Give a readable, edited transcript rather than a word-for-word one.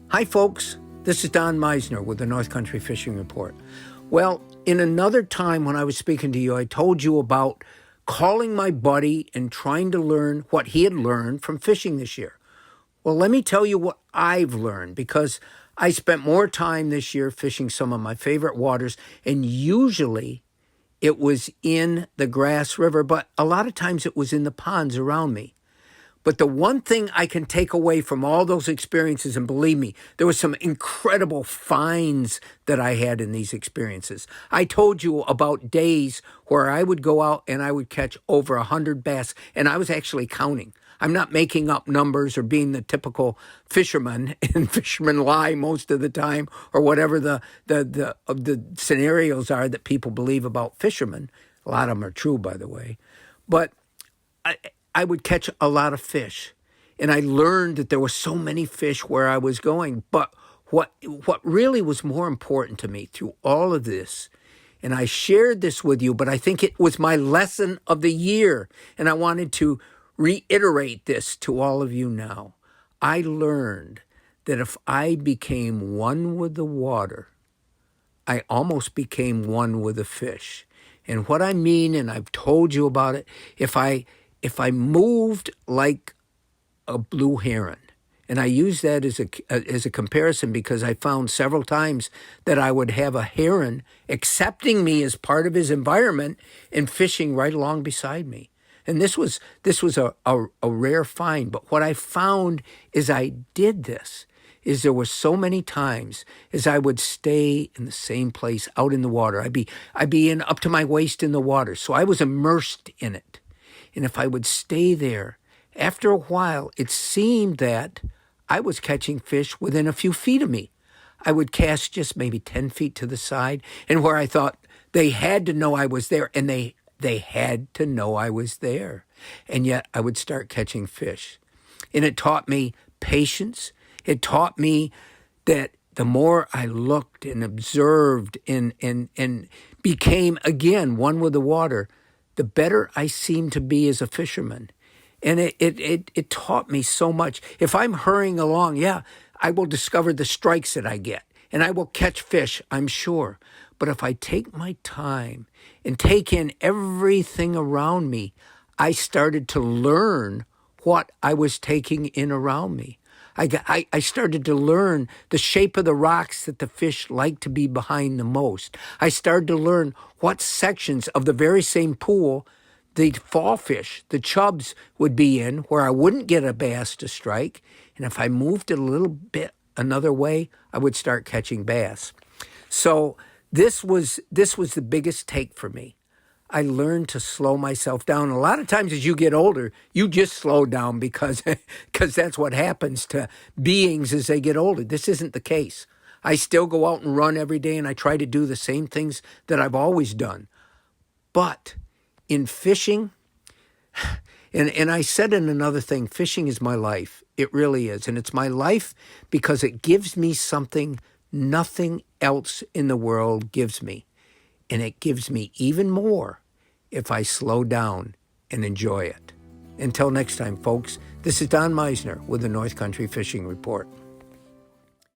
Hi, folks. This is Don Meisner with the North Country Fishing Report. Well, in another time when I was speaking to you, I told you about calling my buddy and trying to learn what he had learned from fishing this year. Well, let me tell you what I've learned, because I spent more time this year fishing some of my favorite waters, and usually it was in the Grass River, but a lot of times it was in the ponds around me. But the one thing I can take away from all those experiences, and believe me, there was some incredible finds that I had in these experiences. I told you about days where I would go out and I would catch over 100 bass, and I was actually counting. I'm not making up numbers or being the typical fisherman, and fishermen lie most of the time, or whatever the scenarios are that people believe about fishermen. A lot of them are true, by the way. But I would catch a lot of fish, and I learned that there were so many fish where I was going. But what really was more important to me through all of this, and I shared this with you, but I think it was my lesson of the year, and I wanted to reiterate this to all of you now. I learned that if I became one with the water, I almost became one with the fish. And what I mean, and I've told you about it, if I moved like a blue heron, and I use that as a comparison because I found several times that I would have a heron accepting me as part of his environment and fishing right along beside me. And this was a rare find. But what I found as I did this is there were so many times as I would stay in the same place out in the water. I'd be in up to my waist in the water, so I was immersed in it. And if I would stay there, after a while, it seemed that I was catching fish within a few feet of me. I would cast just maybe 10 feet to the side, and where I thought they had to know I was there, and they had to know I was there. And yet I would start catching fish. And it taught me patience. It taught me that the more I looked and observed and became, again, one with the water, the better I seemed to be as a fisherman. And it taught me so much. If I'm hurrying along, yeah, I will discover the strikes that I get, and I will catch fish, I'm sure. But if I take my time and take in everything around me, I started to learn what I was taking in around me. I started to learn the shape of the rocks that the fish like to be behind the most. I started to learn what sections of the very same pool the fall fish, the chubs, would be in, where I wouldn't get a bass to strike. And if I moved it a little bit another way, I would start catching bass. So this was the biggest take for me. I learned to slow myself down. A lot of times as you get older, you just slow down because that's what happens to beings as they get older. This isn't the case. I still go out and run every day, and I try to do the same things that I've always done. But in fishing, and I said in another thing, fishing is my life. It really is. And it's my life because it gives me something nothing else in the world gives me. And it gives me even more if I slow down and enjoy it. Until next time, folks, this is Don Meisner with the North Country Fishing Report.